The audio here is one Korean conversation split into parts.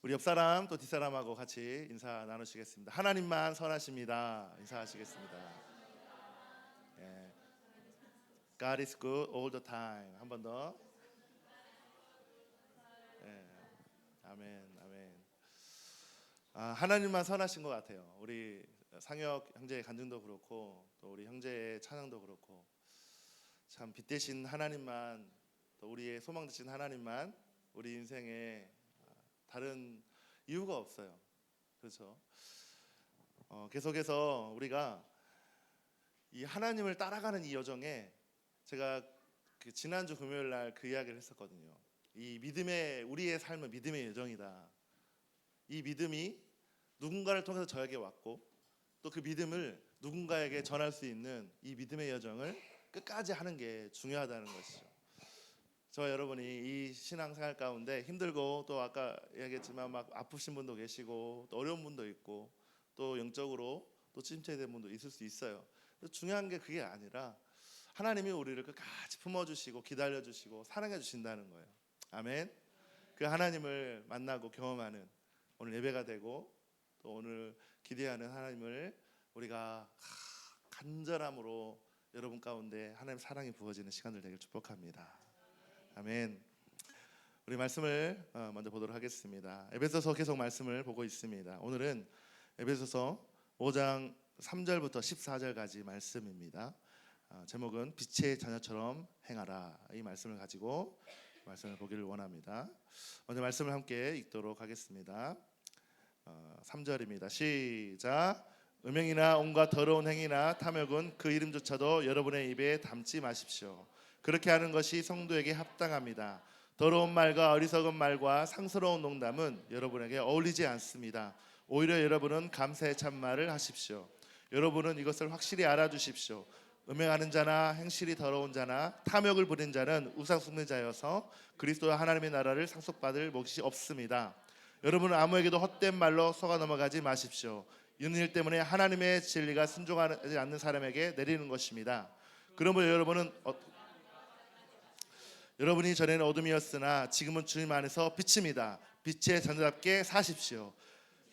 우리 옆 사람 또 뒷사람하고 같이 인사 나누시겠습니다. 하나님만 선하십니다. 인사하시겠습니다. 예. God is good all the time. 한 번 더. 예. 아멘, 아멘. 하나님만 선하신 것 같아요. 우리 상혁 형제의 간증도 그렇고 또 우리 형제의 찬양도 그렇고 참 빛 대신 하나님만, 또 우리의 소망 되신 하나님만 우리 인생에 다른 이유가 없어요. 그렇죠? 계속해서 우리가 이 하나님을 따라가는 이 여정에 제가 그 지난주 금요일 날 그 이야기를 했었거든요. 이 믿음의 우리의 삶은 믿음의 여정이다. 이 믿음이 누군가를 통해서 저에게 왔고 또 그 믿음을 누군가에게 전할 수 있는 이 믿음의 여정을 끝까지 하는 게 중요하다는 것이죠. 저와 여러분이 이 신앙생활 가운데 힘들고 또 아까 이야기했지만 막 아프신 분도 계시고 또 어려운 분도 있고 또 영적으로 또 침체된 분도 있을 수 있어요. 중요한 게 그게 아니라 하나님이 우리를 끝까지 품어주시고 기다려주시고 사랑해주신다는 거예요. 아멘. 그 하나님을 만나고 경험하는 오늘 예배가 되고 또 오늘 기대하는 하나님을 우리가 간절함으로 여러분 가운데 하나님의 사랑이 부어지는 시간들 되길 축복합니다. 아멘. 우리 말씀을 먼저 보도록 하겠습니다. 에베소서 계속 말씀을 보고 있습니다. 오늘은 에베소서 5장 3절부터 14절까지 말씀입니다. 제목은 빛의 자녀처럼 행하라. 이 말씀을 가지고 말씀을 보기를 원합니다. 먼저 말씀을 함께 읽도록 하겠습니다. 3절입니다. 시작. 음행이나 온갖 더러운 행위나 탐욕은 그 이름조차도 여러분의 입에 담지 마십시오. 그렇게 하는 것이 성도에게 합당합니다. 더러운 말과 어리석은 말과 상스러운 농담은 여러분에게 어울리지 않습니다. 오히려 여러분은 감사의 참말을 하십시오. 여러분은 이것을 확실히 알아두십시오. 음행하는 자나 행실이 더러운 자나 탐욕을 부린 자는 우상 숭배 자여서 그리스도와 하나님의 나라를 상속받을 몫이 없습니다. 여러분은 아무에게도 헛된 말로 속아 넘어가지 마십시오. 이런 일 때문에 하나님의 진리가 순종하지 않는 사람에게 내리는 것입니다. 그러므로 여러분이 전에는 어둠이었으나 지금은 주님 안에서 빛입니다. 빛의 자녀답게 사십시오.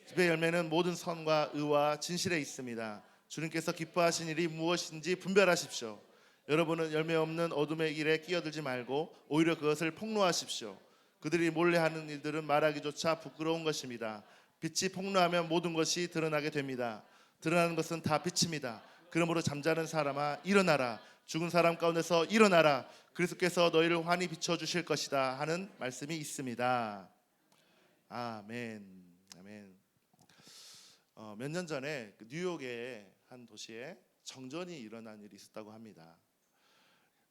집의 열매는 모든 선과 의와 진실에 있습니다. 주님께서 기뻐하신 일이 무엇인지 분별하십시오. 여러분은 열매 없는 어둠의 일에 끼어들지 말고 오히려 그것을 폭로하십시오. 그들이 몰래 하는 일들은 말하기조차 부끄러운 것입니다. 빛이 폭로하면 모든 것이 드러나게 됩니다. 드러나는 것은 다 빛입니다. 그러므로 잠자는 사람아 일어나라. 죽은 사람 가운데서 일어나라. 그리스도께서 너희를 환히 비춰주실 것이다 하는 말씀이 있습니다. 아멘. 아멘. 몇 년 전에 뉴욕의 한 도시에 정전이 일어난 일이 있었다고 합니다.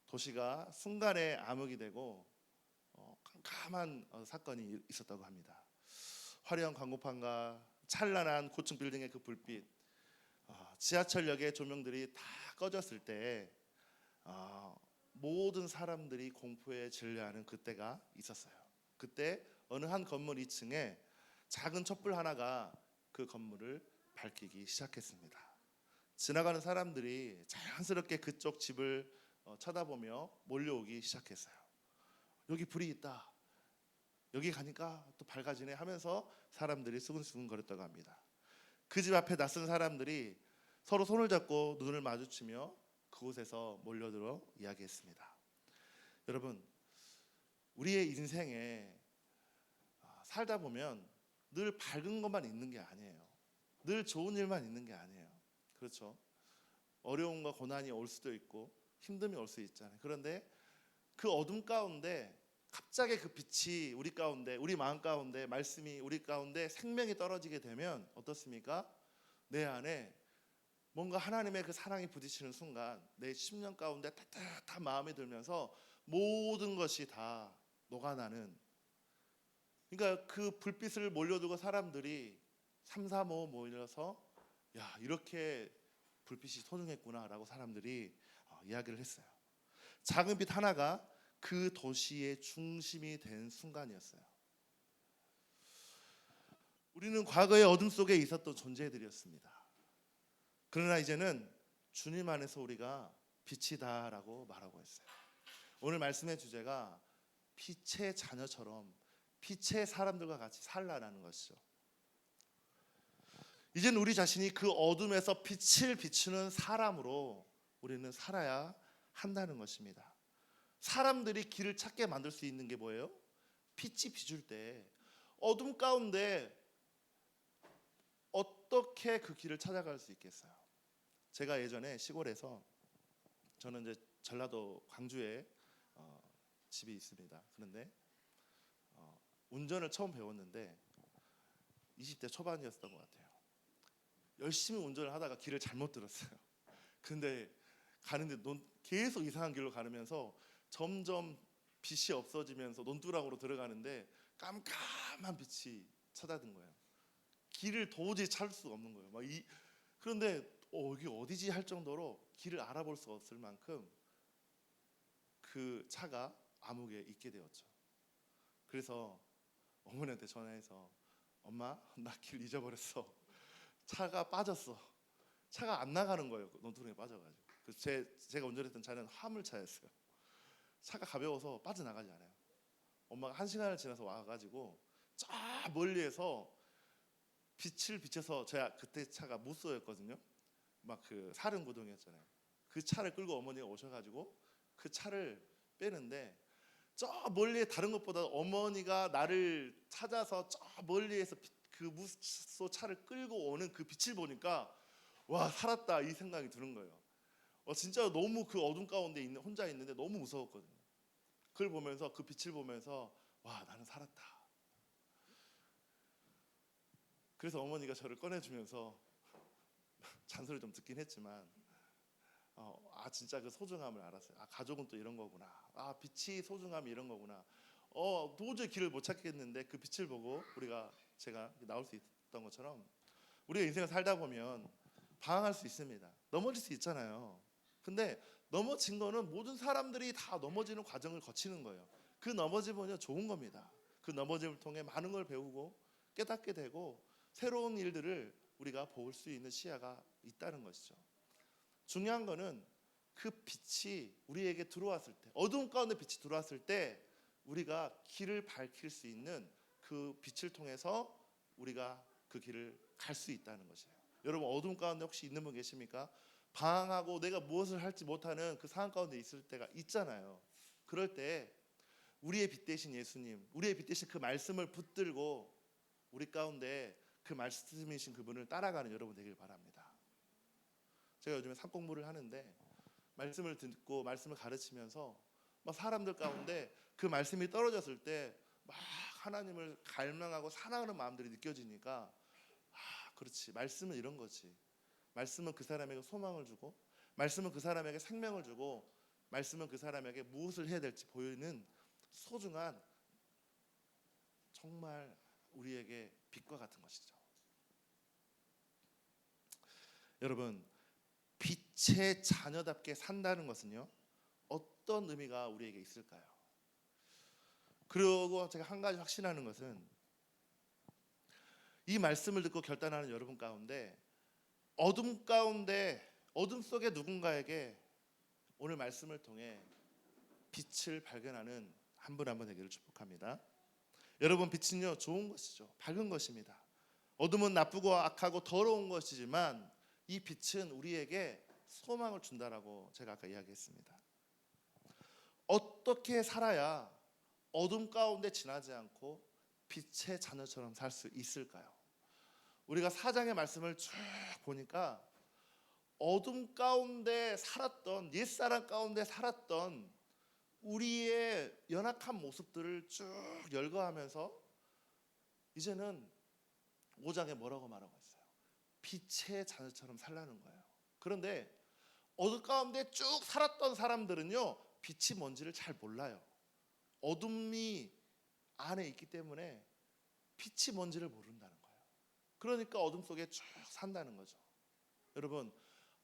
도시가 순간에 암흑이 되고 깜깜한 사건이 있었다고 합니다. 화려한 광고판과 찬란한 고층 빌딩의 그 불빛, 지하철역의 조명들이 다 꺼졌을 때 모든 사람들이 공포에 질려하는 그때가 있었어요. 그때 어느 한 건물 2층에 작은 촛불 하나가 그 건물을 밝히기 시작했습니다. 지나가는 사람들이 자연스럽게 그쪽 집을 쳐다보며 몰려오기 시작했어요. 여기 불이 있다. 여기 가니까 또 밝아지네 하면서 사람들이 수근수근 거렸다고 합니다. 그 집 앞에 낯선 사람들이 서로 손을 잡고 눈을 마주치며 그곳에서 몰려들어 이야기했습니다. 여러분, 우리의 인생에 살다 보면 늘 밝은 것만 있는 게 아니에요. 늘 좋은 일만 있는 게 아니에요. 그렇죠? 어려움과 고난이 올 수도 있고 힘듦이 올 수 있잖아요. 그런데 그 어둠 가운데 갑자기 그 빛이 우리 가운데, 우리 마음 가운데, 말씀이 우리 가운데 생명이 떨어지게 되면 어떻습니까? 내 안에 뭔가 하나님의 그 사랑이 부딪히는 순간 내 심령 가운데 따뜻한 마음이 들면서 모든 것이 다 녹아나는, 그러니까 그 불빛을 몰려두고 사람들이 3, 4, 5 모여서 야, 이렇게 불빛이 소중했구나 라고 사람들이 이야기를 했어요. 작은 빛 하나가 그 도시의 중심이 된 순간이었어요. 우리는 과거의 어둠 속에 있었던 존재들이었습니다. 그러나 이제는 주님 안에서 우리가 빛이다라고 말하고 있어요. 오늘 말씀의 주제가 빛의 자녀처럼 빛의 사람들과 같이 살라라는 것이죠. 이제는 우리 자신이 그 어둠에서 빛을 비추는 사람으로 우리는 살아야 한다는 것입니다. 사람들이 길을 찾게 만들 수 있는 게 뭐예요? 빛이 비출 때 어둠 가운데 어떻게 그 길을 찾아갈 수 있겠어요? 제가 예전에 시골에서, 저는 이제 전라도 광주에 집이 있습니다. 그런데 운전을 처음 배웠는데 20대 초반이었던 것 같아요. 열심히 운전을 하다가 길을 잘못 들었어요. 근데 가는데 계속 이상한 길로 가면서 점점 빛이 없어지면서 논두렁으로 들어가는데 깜깜한 빛이 찾아든 거예요. 길을 도저히 찾을 수가 없는 거예요. 그런데 여기 어디지 할 정도로 길을 알아볼 수 없을 만큼 그 차가 암흑에 있게 되었죠. 그래서 어머니한테 전화해서 엄마, 나 길 잊어버렸어. 차가 빠졌어. 차가 안 나가는 거예요. 논두렁에 빠져가지고. 그래서 제가 운전했던 차는 화물차였어요. 차가 가벼워서 빠져나가지 않아요. 엄마가 1시간을 지나서 와가지고 저 멀리에서 빛을 비춰서, 제가 그때 차가 무쏘였거든요. 막 그 사륜구동이었잖아요. 그 차를 끌고 어머니가 오셔가지고 그 차를 빼는데, 저 멀리에 다른 것보다 어머니가 나를 찾아서 저 멀리에서 그 무쏘 차를 끌고 오는 그 빛을 보니까 와, 살았다 이 생각이 드는 거예요. 진짜 너무 그 어둠 가운데 혼자 있는데 너무 무서웠거든요. 그걸 보면서, 그 빛을 보면서 와, 나는 살았다. 그래서 어머니가 저를 꺼내주면서 잔소리 좀 듣긴 했지만 진짜 그 소중함을 알았어요. 가족은 또 이런 거구나. 빛이 소중함이 이런 거구나. 도저히 길을 못 찾겠는데 그 빛을 보고 제가 나올 수 있었던 것처럼, 우리가 인생을 살다 보면 방황할 수 있습니다. 넘어질 수 있잖아요. 근데 넘어진 거는 모든 사람들이 다 넘어지는 과정을 거치는 거예요. 그 넘어짐은 좋은 겁니다. 그 넘어짐을 통해 많은 걸 배우고 깨닫게 되고 새로운 일들을 우리가 볼 수 있는 시야가 있다는 것이죠. 중요한 거는 그 빛이 우리에게 들어왔을 때, 어두운 가운데 빛이 들어왔을 때 우리가 길을 밝힐 수 있는 그 빛을 통해서 우리가 그 길을 갈 수 있다는 것이에요. 여러분, 어두운 가운데 혹시 있는 분 계십니까? 방황하고 내가 무엇을 할지 못하는 그 상황 가운데 있을 때가 있잖아요. 그럴 때 우리의 빛 대신 예수님, 우리의 빛 대신 그 말씀을 붙들고 우리 가운데 그 말씀이신 그분을 따라가는 여러분 되길 바랍니다. 제가 요즘에 산 공부를 하는데 말씀을 듣고 말씀을 가르치면서 막 사람들 가운데 그 말씀이 떨어졌을 때 막 하나님을 갈망하고 사랑하는 마음들이 느껴지니까, 그렇지, 말씀은 이런 거지. 말씀은 그 사람에게 소망을 주고, 말씀은 그 사람에게 생명을 주고, 말씀은 그 사람에게 무엇을 해야 될지 보이는 소중한, 정말 우리에게 빛과 같은 것이죠. 여러분, 빛의 자녀답게 산다는 것은요, 어떤 의미가 우리에게 있을까요? 그리고 제가 한 가지 확신하는 것은, 이 말씀을 듣고 결단하는 여러분 가운데 어둠 가운데, 어둠 속에 누군가에게 오늘 말씀을 통해 빛을 발견하는 한 분 한 분 되기를 축복합니다. 여러분, 빛은요, 좋은 것이죠. 밝은 것입니다. 어둠은 나쁘고 악하고 더러운 것이지만 이 빛은 우리에게 소망을 준다라고 제가 아까 이야기했습니다. 어떻게 살아야 어둠 가운데 지나지 않고 빛의 자녀처럼 살 수 있을까요? 우리가 4장의 말씀을 쭉 보니까 어둠 가운데 살았던, 옛사람 가운데 살았던 우리의 연약한 모습들을 쭉 열거하면서 이제는 5장에 뭐라고 말하고 있어요? 빛의 자녀처럼 살라는 거예요. 그런데 어둠 가운데 쭉 살았던 사람들은요, 빛이 뭔지를 잘 몰라요. 어둠이 안에 있기 때문에 빛이 뭔지를 모른다는 거예요. 그러니까 어둠 속에 쭉 산다는 거죠. 여러분,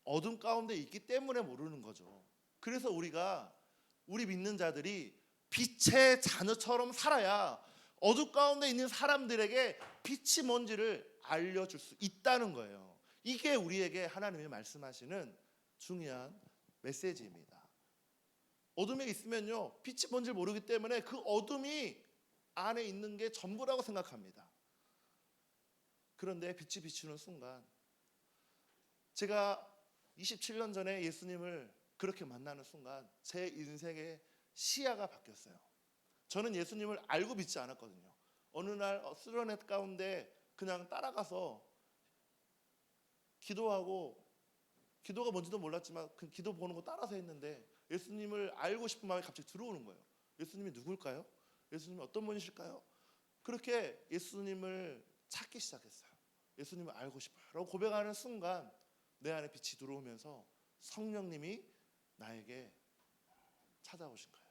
어둠 가운데 있기 때문에 모르는 거죠. 그래서 우리 믿는 자들이 빛의 자녀처럼 살아야 어둠 가운데 있는 사람들에게 빛이 뭔지를 알려줄 수 있다는 거예요. 이게 우리에게 하나님이 말씀하시는 중요한 메시지입니다. 어둠에 있으면요, 빛이 뭔지 모르기 때문에 그 어둠이 안에 있는 게 전부라고 생각합니다. 그런데 빛이 비추는 순간, 제가 27년 전에 예수님을 그렇게 만나는 순간 제 인생의 시야가 바뀌었어요. 저는 예수님을 알고 믿지 않았거든요. 어느 날 수련회 가운데 그냥 따라가서 기도하고, 기도가 뭔지도 몰랐지만 그 기도 보는 거 따라서 했는데 예수님을 알고 싶은 마음이 갑자기 들어오는 거예요. 예수님이 누굴까요? 예수님이 어떤 분이실까요? 그렇게 예수님을 찾기 시작했어요. 예수님을 알고 싶어요 라고 고백하는 순간 내 안에 빛이 들어오면서 성령님이 나에게 찾아오신 거예요.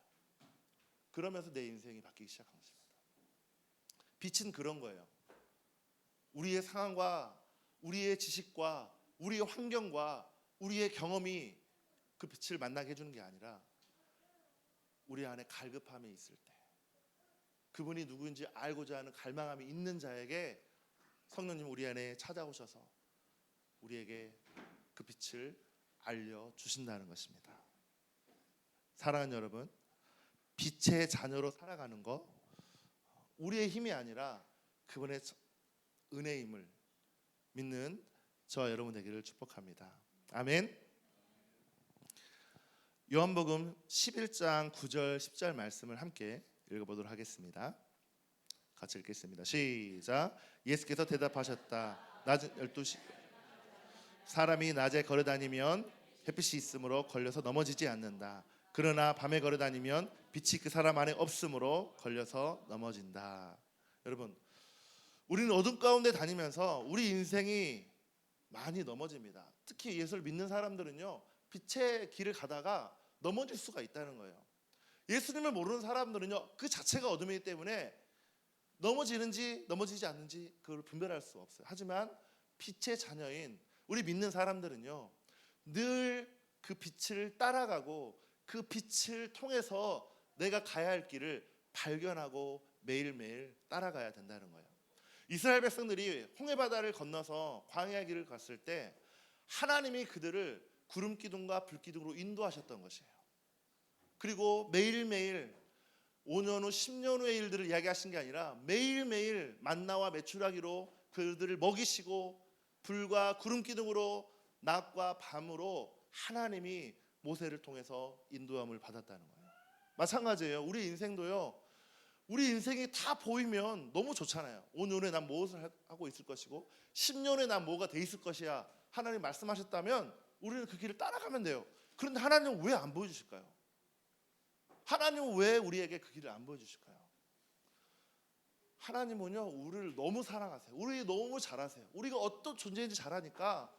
그러면서 내 인생이 바뀌기 시작한 것입니다. 빛은 그런 거예요. 우리의 상황과 우리의 지식과 우리의 환경과 우리의 경험이 그 빛을 만나게 해주는 게 아니라 우리 안에 갈급함이 있을 때, 그분이 누구인지 알고자 하는 갈망함이 있는 자에게 성령님 우리 안에 찾아오셔서 우리에게 그 빛을 알려주신다는 것입니다. 사랑하는 여러분, 빛의 자녀로 살아가는 것, 우리의 힘이 아니라 그분의 은혜임을 믿는 저와 여러분 되기를 축복합니다. 아멘. 요한복음 11장 9절 10절 말씀을 함께 읽어보도록 하겠습니다. 같이 읽겠습니다. 시작. 예수께서 대답하셨다. 낮은 12시 사람이 낮에 걸어다니면 햇빛이 있으므로 걸려서 넘어지지 않는다. 그러나 밤에 걸어다니면 빛이 그 사람 안에 없으므로 걸려서 넘어진다. 여러분, 우리는 어둠 가운데 다니면서 우리 인생이 많이 넘어집니다. 특히 예수를 믿는 사람들은요, 빛의 길을 가다가 넘어질 수가 있다는 거예요. 예수님을 모르는 사람들은요, 그 자체가 어둠이기 때문에 넘어지는지 넘어지지 않는지 그걸 분별할 수 없어요. 하지만 빛의 자녀인 우리 믿는 사람들은요, 늘 그 빛을 따라가고 그 빛을 통해서 내가 가야 할 길을 발견하고 매일매일 따라가야 된다는 거예요. 이스라엘 백성들이 홍해바다를 건너서 광야의 길을 갔을 때 하나님이 그들을 구름 기둥과 불 기둥으로 인도하셨던 것이에요. 그리고 매일매일 5년 후 10년 후의 일들을 이야기하신 게 아니라 매일매일 만나와 메추라기로 그들을 먹이시고 불과 구름 기둥으로 낮과 밤으로 하나님이 모세를 통해서 인도함을 받았다는 거예요. 마찬가지예요. 우리 인생도요, 우리 인생이 다 보이면 너무 좋잖아요. 5년에 난 무엇을 하고 있을 것이고 10년에 난 뭐가 돼 있을 것이야 하나님 말씀하셨다면 우리는 그 길을 따라가면 돼요. 그런데 하나님은 왜 안 보여주실까요? 하나님은 왜 우리에게 그 길을 안 보여주실까요? 하나님은요, 우리를 너무 사랑하세요. 우리 너무 잘하세요. 우리가 어떤 존재인지 잘하니까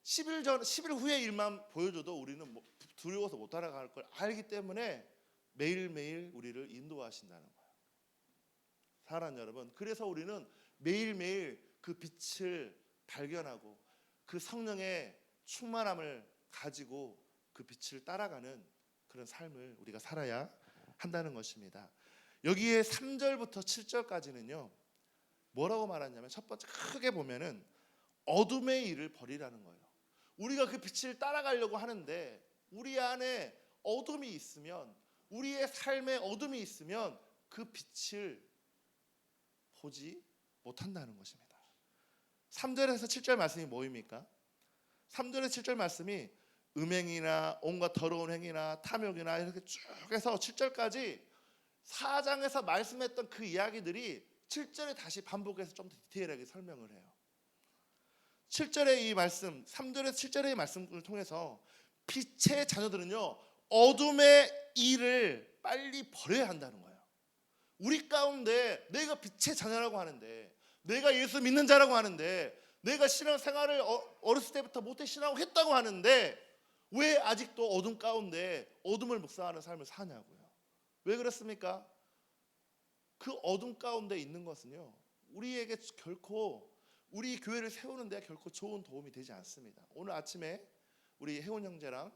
10일 후의 일만 보여줘도 우리는 두려워서 못 따라갈 걸 알기 때문에 매일매일 우리를 인도하신다는 거예요. 사랑하는 여러분, 그래서 우리는 매일매일 그 빛을 발견하고 그 성령의 충만함을 가지고 그 빛을 따라가는 그런 삶을 우리가 살아야 한다는 것입니다. 여기에 3절부터 7절까지는요, 뭐라고 말하냐면 첫 번째 크게 보면은 어둠의 일을 버리라는 거예요. 우리가 그 빛을 따라가려고 하는데 우리 안에 어둠이 있으면, 우리의 삶에 어둠이 있으면 그 빛을 보지 못한다는 것입니다. 3절에서 7절 말씀이 뭐입니까? 3절에서 7절 말씀이 음행이나 온갖 더러운 행위나 탐욕이나 이렇게 쭉 해서 7절까지 4장에서 말씀했던 그 이야기들이 7절에 다시 반복해서 좀 더 디테일하게 설명을 해요. 7절의 이 말씀, 3절에서 7절의 말씀을 통해서 빛의 자녀들은요, 어둠의 일을 빨리 버려야 한다는 거예요. 우리 가운데 내가 빛의 자녀라고 하는데, 내가 예수 믿는 자라고 하는데, 내가 신앙생활을 어렸을 때부터 모태 신앙을 했다고 하는데 왜 아직도 어둠 가운데 어둠을 묵상하는 삶을 사냐고요. 왜 그렇습니까? 그 어둠 가운데 있는 것은요, 우리에게 결코, 우리 교회를 세우는 데 결코 좋은 도움이 되지 않습니다. 오늘 아침에 우리 혜원 형제랑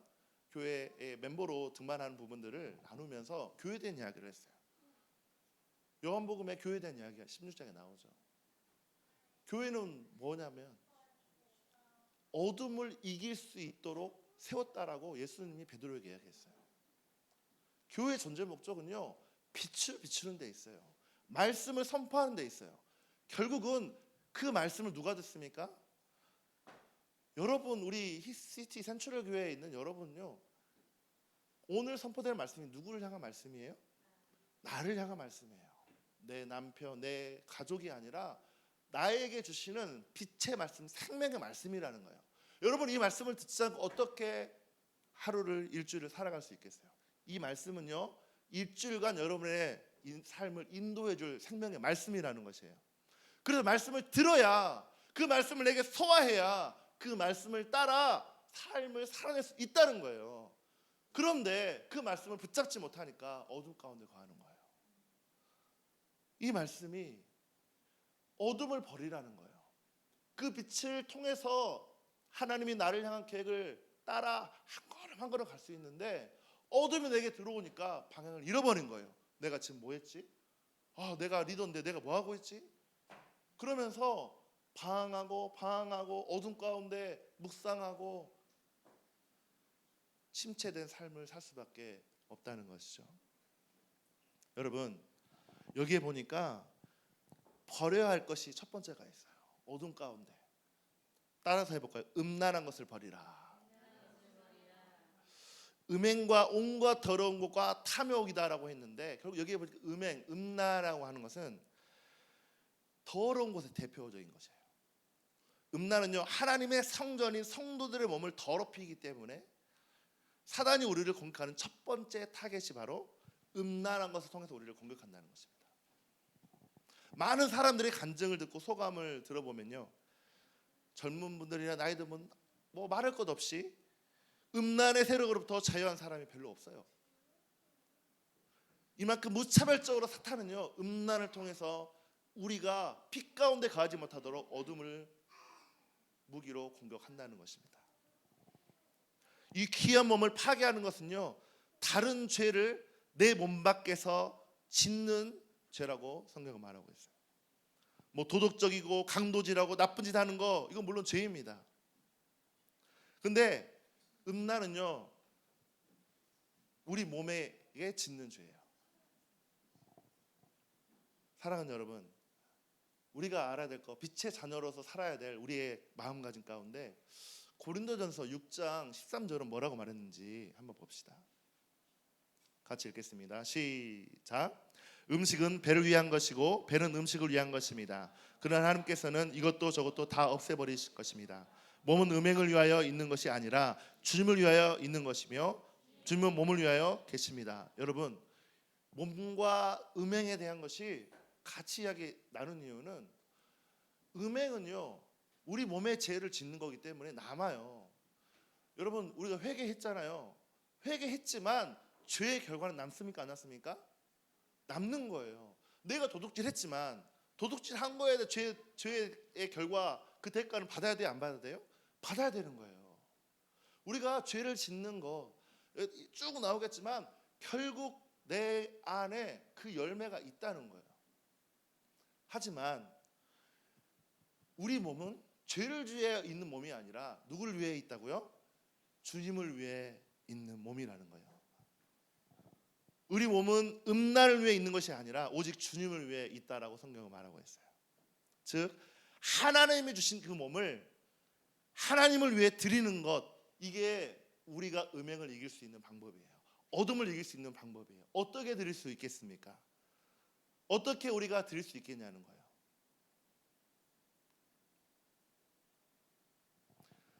교회의 멤버로 등반하는 부분들을 나누면서 교회에 대한 이야기를 했어요. 요한복음에 교회에 대한 이야기가 16장에 나오죠. 교회는 뭐냐면 어둠을 이길 수 있도록 세웠다라고 예수님이 베드로에게 이야기했어요. 교회의 존재 목적은요, 빛을 비추는 데 있어요. 말씀을 선포하는 데 있어요. 결국은 그 말씀을 누가 듣습니까? 여러분, 우리 히시티 센트럴 교회에 있는 여러분요, 오늘 선포될 말씀이 누구를 향한 말씀이에요? 나를 향한 말씀이에요. 내 남편, 내 가족이 아니라 나에게 주시는 빛의 말씀, 생명의 말씀이라는 거예요. 여러분, 이 말씀을 듣지 않고 어떻게 하루를, 일주일을 살아갈 수 있겠어요? 이 말씀은요, 일주일간 여러분의 삶을 인도해 줄 생명의 말씀이라는 것이에요. 그래서 말씀을 들어야, 그 말씀을 내게 소화해야 그 말씀을 따라 삶을 살아낼 수 있다는 거예요. 그런데 그 말씀을 붙잡지 못하니까 어둠 가운데 거하는 거예요. 이 말씀이 어둠을 버리라는 거예요. 그 빛을 통해서 하나님이 나를 향한 계획을 따라 한 걸음 한 걸음 갈 수 있는데, 어둠이 내게 들어오니까 방향을 잃어버린 거예요. 내가 지금 뭐 했지? 내가 리더인데 내가 뭐 하고 있지? 그러면서 방황하고 어둠 가운데 묵상하고 침체된 삶을 살 수밖에 없다는 것이죠. 여러분, 여기에 보니까 버려야 할 것이 첫 번째가 있어요. 어둠 가운데. 따라서 해볼까요? 음란한 것을 버리라. 음행과 온갖 더러운 것과 탐욕이다라고 했는데, 결국 여기에 보니까 음란이라고 하는 것은 더러운 것의 대표적인 것이에요. 음란은요, 하나님의 성전인 성도들의 몸을 더럽히기 때문에 사단이 우리를 공격하는 첫 번째 타겟이 바로 음란한 것을 통해서 우리를 공격한다는 것입니다. 많은 사람들의 간증을 듣고 소감을 들어보면요, 젊은 분들이나 나이 든 분 뭐 말할 것 없이 음란의 세력으로부터 자유한 사람이 별로 없어요. 이만큼 무차별적으로 사탄은요, 음란을 통해서 우리가 빛 가운데 가지 못하도록 어둠을 무기로 공격한다는 것입니다. 이 귀한 몸을 파괴하는 것은요, 다른 죄를 내 몸 밖에서 짓는 죄라고 성경은 말하고 있어요. 뭐 도덕적이고 강도질하고 나쁜 짓 하는 거, 이건 물론 죄입니다. 근데 음란은요, 우리 몸에 짓는 죄예요. 사랑하는 여러분, 우리가 알아야 될 거, 빛의 자녀로서 살아야 될 우리의 마음가짐 가운데 고린도전서 6장 13절은 뭐라고 말했는지 한번 봅시다. 같이 읽겠습니다. 시작. 음식은 배를 위한 것이고 배는 음식을 위한 것입니다. 그러나 하나님께서는 이것도 저것도 다 없애버리실 것입니다. 몸은 음행을 위하여 있는 것이 아니라 주님을 위하여 있는 것이며 주님은 몸을 위하여 계십니다. 여러분, 몸과 음행에 대한 것이 같이 이야기 나눈 이유는, 음행은요, 우리 몸의 죄를 짓는 거기 때문에 남아요. 여러분, 우리가 회개했잖아요. 회개했지만 죄의 결과는 남습니까, 안 남습니까? 남는 거예요. 내가 도둑질했지만 도둑질한 거에 대해 죄의 결과, 그 대가는 받아야 돼요, 안 받아야 돼요? 받아야 되는 거예요. 우리가 죄를 짓는 거 쭉 나오겠지만 결국 내 안에 그 열매가 있다는 거예요. 하지만 우리 몸은 죄를 위해 있는 몸이 아니라 누구를 위해 있다고요? 주님을 위해 있는 몸이라는 거예요. 우리 몸은 음란을 위해 있는 것이 아니라 오직 주님을 위해 있다라고 성경은 말하고 있어요. 즉, 하나님이 주신 그 몸을 하나님을 위해 드리는 것, 이게 우리가 음행을 이길 수 있는 방법이에요. 어둠을 이길 수 있는 방법이에요. 어떻게 드릴 수 있겠습니까? 어떻게 우리가 드릴 수 있겠냐는 거예요.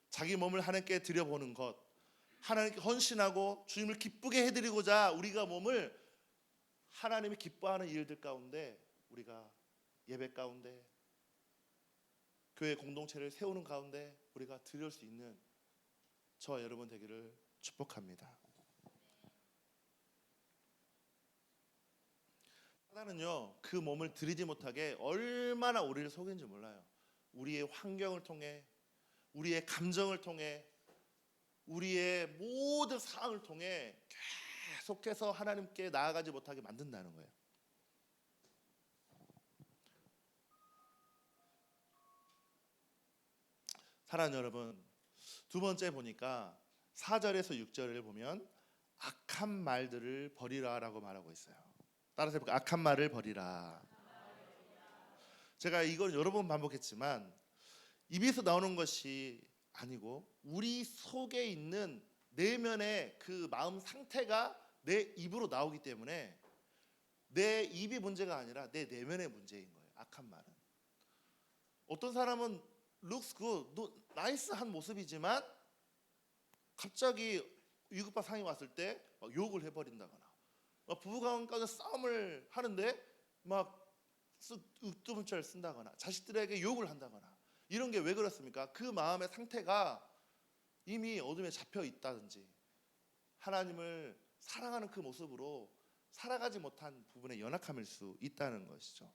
자기 몸을 하나님께 드려보는 것, 하나님께 헌신하고 주님을 기쁘게 해드리고자 우리가 몸을 하나님이 기뻐하는 일들 가운데, 우리가 예배 가운데, 교회 공동체를 세우는 가운데 우리가 드릴 수 있는 저와 여러분 되기를 축복합니다. 사단은요, 그 몸을 드리지 못하게 얼마나 우리를 속이는지 몰라요. 우리의 환경을 통해, 우리의 감정을 통해, 우리의 모든 상황을 통해 계속해서 하나님께 나아가지 못하게 만든다는 거예요. 사랑하는 여러분, 두 번째 보니까 4절에서 6절을 보면 악한 말들을 버리라라고 말하고 있어요. 따라서 해볼까요? 악한 말을 버리라. 제가 이걸 여러 번 반복했지만 입에서 나오는 것이 아니고 우리 속에 있는 내면의 그 마음 상태가 내 입으로 나오기 때문에 내 입이 문제가 아니라 내 내면의 문제인 거예요. 악한 말은. 어떤 사람은 looks good, 나이스한 모습이지만 갑자기 위급한 상황이 왔을 때 막 욕을 해버린다거나 부부간까지 싸움을 하는데 막 으뜸문자를 쓴다거나 자식들에게 욕을 한다거나 이런 게 왜 그렇습니까? 그 마음의 상태가 이미 어둠에 잡혀 있다든지 하나님을 사랑하는 그 모습으로 살아가지 못한 부분의 연약함일 수 있다는 것이죠.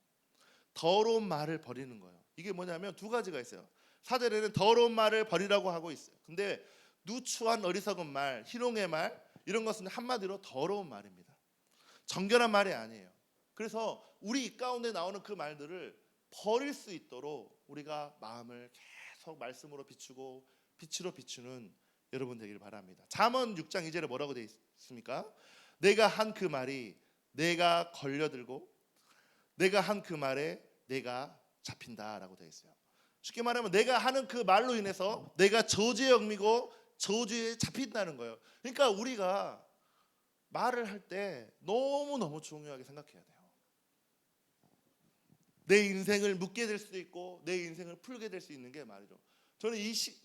더러운 말을 버리는 거예요. 이게 뭐냐면 두 가지가 있어요. 사절에는 더러운 말을 버리라고 하고 있어요. 근데 누추한 어리석은 말, 희롱의 말 이런 것은 한마디로 더러운 말입니다. 정결한 말이 아니에요. 그래서 우리 입 가운데 나오는 그 말들을 버릴 수 있도록 우리가 마음을 계속 말씀으로 비추고 빛으로 비추는 여러분 되길 바랍니다. 잠언 6장 2절에 뭐라고 되어 있습니까? 내가 한 그 말이 내가 걸려들고 내가 한 그 말에 내가 잡힌다라고 되어 있어요. 쉽게 말하면 내가 하는 그 말로 인해서 내가 저주에 얽매이고 저주에 잡힌다는 거예요. 그러니까 우리가 말을 할 때 너무너무 중요하게 생각해야 돼요. 내 인생을 묻게 될 수도 있고 내 인생을 풀게 될 수 있는 게 말이죠. 저는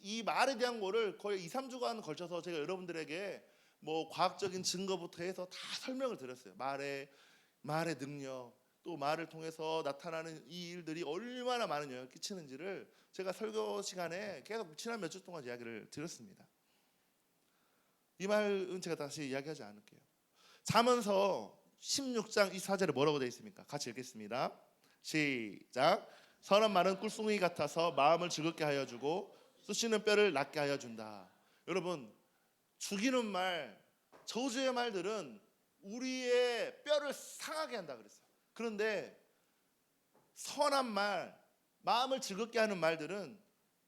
이 말에 대한 거를 거의 2, 3주간 걸쳐서 제가 여러분들에게 뭐 과학적인 증거부터 해서 다 설명을 드렸어요. 말의 능력, 또 말을 통해서 나타나는 이 일들이 얼마나 많은 영향을 끼치는지를 제가 설교 시간에 계속 지난 몇 주 동안 이야기를 드렸습니다. 이 말은 제가 다시 이야기하지 않을게요. 잠언서 16장 24절에 뭐라고 되어 있습니까? 같이 읽겠습니다. 시작. 선한 말은 꿀송이 같아서 마음을 즐겁게 하여 주고 쑤시는 뼈를 낫게 하여 준다. 여러분, 죽이는 말, 저주의 말들은 우리의 뼈를 상하게 한다 그랬어요. 그런데 선한 말, 마음을 즐겁게 하는 말들은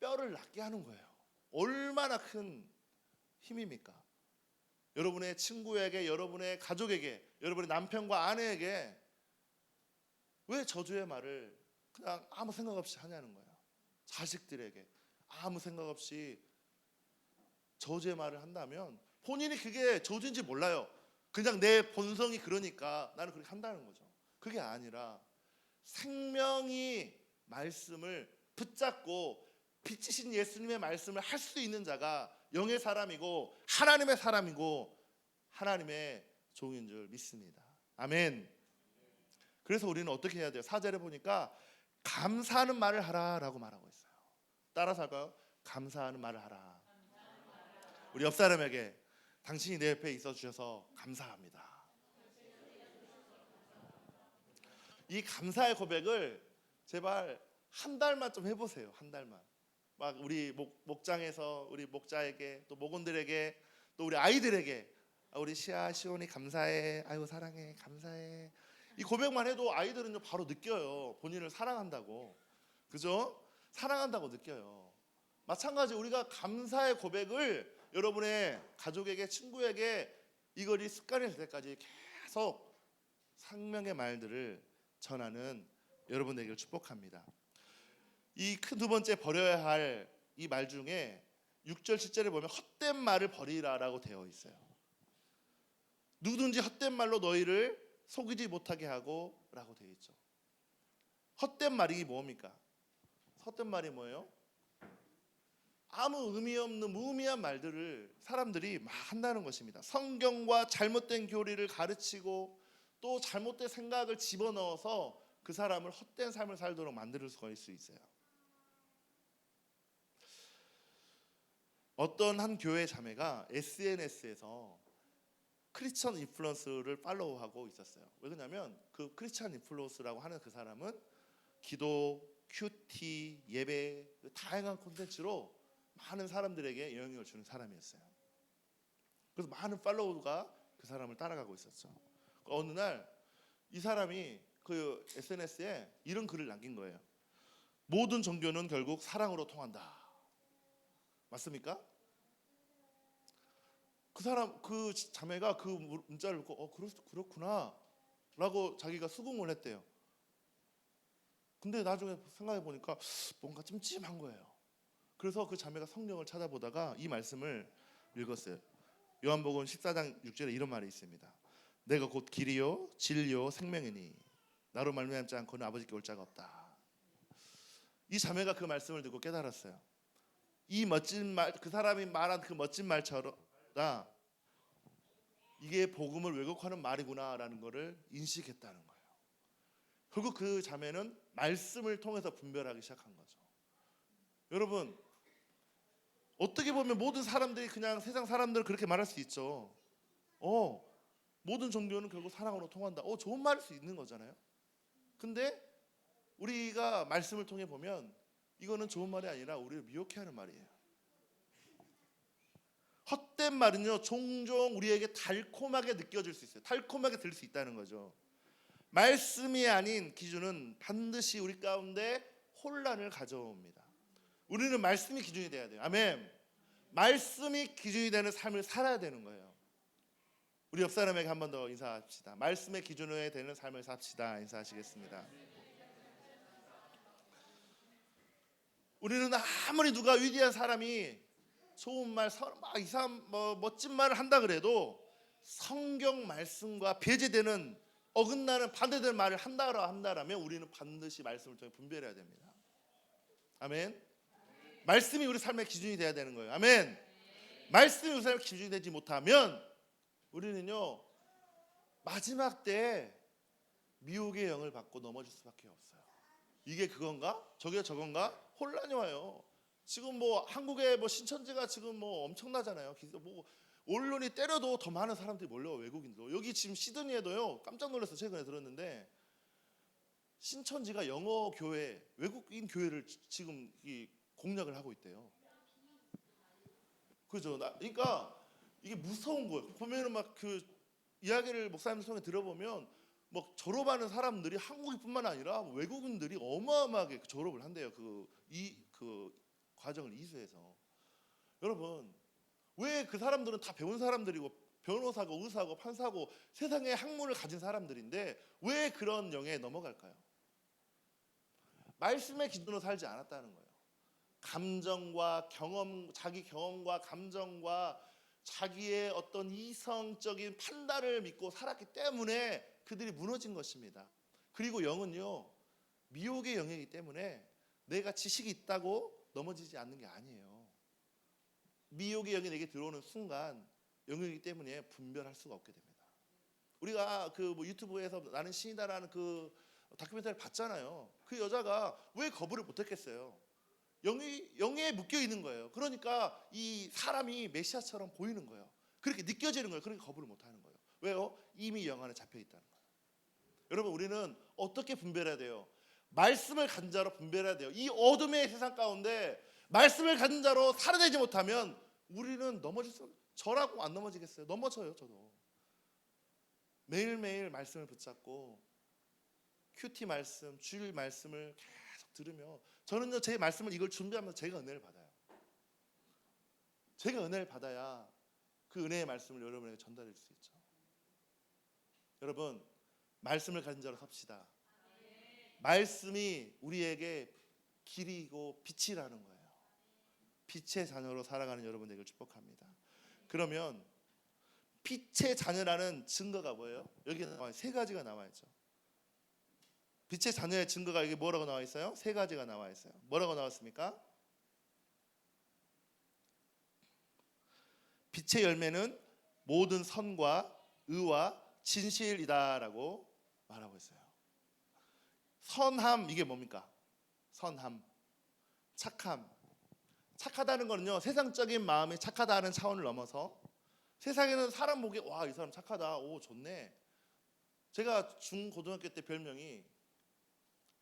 뼈를 낫게 하는 거예요. 얼마나 큰 힘입니까? 여러분의 친구에게, 여러분의 가족에게, 여러분의 남편과 아내에게 왜 저주의 말을 그냥 아무 생각 없이 하냐는 거예요. 자식들에게 아무 생각 없이 저주의 말을 한다면 본인이 그게 저주인지 몰라요. 그냥 내 본성이 그러니까 나는 그렇게 한다는 거죠. 그게 아니라 생명이 말씀을 붙잡고 빛이신 예수님의 말씀을 할 수 있는 자가 영의 사람이고 하나님의 사람이고 하나님의 종인 줄 믿습니다. 아멘. 그래서 우리는 어떻게 해야 돼요? 4절에 보니까 감사하는 말을 하라라고 말하고 있어요. 따라서 할까요? 감사하는 말을 하라. 우리 옆 사람에게 당신이 내 옆에 있어 주셔서 감사합니다. 이 감사의 고백을 제발 한 달만 좀 해보세요. 한 달만. 막 우리 목장에서 우리 목자에게 또 목원들에게 또 우리 아이들에게 우리 시아 시온이 감사해. 아이고 사랑해. 감사해. 이 고백만 해도 아이들은 바로 느껴요. 본인을 사랑한다고. 그죠? 사랑한다고 느껴요. 마찬가지 우리가 감사의 고백을 여러분의 가족에게 친구에게 이걸 습관이 될 때까지 계속 생명의 말들을 전하는 여러분 되기를 축복합니다. 이 큰 두 번째 버려야 할 이 말 중에 6절 7절에 보면 헛된 말을 버리라라고 되어 있어요. 누구든지 헛된 말로 너희를 속이지 못하게 하고 라고 되어 있죠. 헛된 말이 뭡니까? 헛된 말이 뭐예요? 아무 의미 없는 무의미한 말들을 사람들이 막 한다는 것입니다. 성경과 잘못된 교리를 가르치고 또 잘못된 생각을 집어넣어서 그 사람을 헛된 삶을 살도록 만들 수가 있어요. 어떤 한 교회 자매가 SNS에서 크리스천 인플루언서를 팔로우하고 있었어요. 왜 그러냐면 그 크리스천 인플루언서라고 하는 그 사람은 기도, 큐티, 예배 다양한 콘텐츠로 많은 사람들에게 영향을 주는 사람이었어요. 그래서 많은 팔로워가 그 사람을 따라가고 있었죠. 어느 날 이 사람이 그 SNS에 이런 글을 남긴 거예요. 모든 종교는 결국 사랑으로 통한다. 맞습니까? 그 사람 그 자매가 그 문자를 읽고 그렇구나 라고 자기가 수긍을 했대요. 근데 나중에 생각해 보니까 뭔가 찜찜한 거예요. 그래서 그 자매가 성경을 찾아보다가 이 말씀을 읽었어요. 요한복음 14장 6절에 이런 말이 있습니다. 내가 곧 길이요 진리요 생명이니 나로 말미암지 않고는 아버지께 올 자가 없다. 이 자매가 그 말씀을 듣고 깨달았어요. 이 멋진 말, 그 사람이 말한 그 멋진 말처럼 이게 복음을 왜곡하는 말이구나라는 것을 인식했다는 거예요. 결국 그 자매는 말씀을 통해서 분별하기 시작한 거죠. 여러분, 어떻게 보면 모든 사람들이 그냥 세상 사람들은 그렇게 말할 수 있죠. 모든 종교는 결국 사랑으로 통한다. 좋은 말일 수 있는 거잖아요. 근데 우리가 말씀을 통해 보면 이거는 좋은 말이 아니라 우리를 미혹해 하는 말이에요. 헛된 말은요 종종 우리에게 달콤하게 느껴질 수 있어요. 달콤하게 들릴 수 있다는 거죠. 말씀이 아닌 기준은 반드시 우리 가운데 혼란을 가져옵니다. 우리는 말씀이 기준이 돼야 돼요. 아멘. 말씀이 기준이 되는 삶을 살아야 되는 거예요. 우리 옆 사람에게 한 번 더 인사합시다. 말씀의 기준에 되는 삶을 삽시다. 인사하시겠습니다. 우리는 아무리 누가 위대한 사람이 좋은 말, 막 이상 멋진 말을 한다 그래도 성경 말씀과 배제되는 어긋나는 반대되는 말을 한다라면 우리는 반드시 말씀을 통해 분별해야 됩니다. 아멘. 말씀이 우리 삶의 기준이 돼야 되는 거예요. 아멘. 말씀이 우리 삶의 기준이 되지 못하면 우리는요 마지막 때 미혹의 영을 받고 넘어질 수밖에 없어요. 이게 그건가? 저게 저건가? 혼란이 와요. 지금 한국의 신천지가 지금 엄청나잖아요. 언론이 때려도 더 많은 사람들이 몰려요. 외국인도. 여기 지금 시드니에도요. 깜짝 놀랐어요. 최근에 들었는데 신천지가 영어 교회, 외국인 교회를 지금 공략을 하고 있대요. 그죠? 그러니까 이게 무서운 거예요. 보면은 막 그 이야기를 목사님들 통해 들어보면 졸업하는 사람들이 한국인뿐만 아니라 외국인들이 어마어마하게 졸업을 한대요. 그 과정을 이수해서. 여러분, 왜 그 사람들은 다 배운 사람들이고 변호사고 의사고 판사고 세상에 학문을 가진 사람들인데 왜 그런 영에 넘어갈까요? 말씀의 기준으로 살지 않았다는 거예요. 감정과 경험, 자기 경험과 감정과 자기의 어떤 이성적인 판단을 믿고 살았기 때문에 그들이 무너진 것입니다. 그리고 영은요 미혹의 영이기 때문에 내가 지식이 있다고 넘어지지 않는 게 아니에요. 미혹의 영이 내게 들어오는 순간 영이기 때문에 분별할 수가 없게 됩니다. 우리가 유튜브에서 나는 신이다라는 그 다큐멘터리를 봤잖아요. 그 여자가 왜 거부를 못했겠어요? 영에 묶여 있는 거예요. 그러니까 이 사람이 메시아처럼 보이는 거예요. 그렇게 느껴지는 거예요. 그러니까 거부를 못하는 거예요. 왜요? 이미 영 안에 잡혀 있다는 거예요. 여러분, 우리는 어떻게 분별해야 돼요? 말씀을 가진 자로 분별해야 돼요. 이 어둠의 세상 가운데 말씀을 가진 자로 살아내지 못하면 우리는 넘어질 수, 저라고 안 넘어지겠어요? 넘어져요. 저도 매일매일 말씀을 붙잡고 큐티 말씀, 주일 말씀을 계속 들으며 저는요 제 말씀을 이걸 준비하면서 제가 은혜를 받아요. 제가 은혜를 받아야 그 은혜의 말씀을 여러분에게 전달할 수 있죠. 여러분, 말씀을 가진 자로 삽시다. 말씀이 우리에게 길이고 빛이라는 거예요. 빛의 자녀로 살아가는 여러분 되기를 축복합니다. 그러면 빛의 자녀라는 증거가 뭐예요? 여기 나와요. 세 가지가 나와 있죠. 빛의 자녀의 증거가 여기 뭐라고 나와 있어요? 세 가지가 나와 있어요. 뭐라고 나왔습니까? 빛의 열매는 모든 선과 의와 진실이다라고 말하고 있어요. 선함, 이게 뭡니까? 선함, 착함. 착하다는 거는요 세상적인 마음이 착하다는 차원을 넘어서 세상에는 사람 보기에 와, 이 사람 착하다, 오 좋네. 제가 중고등학교 때 별명이,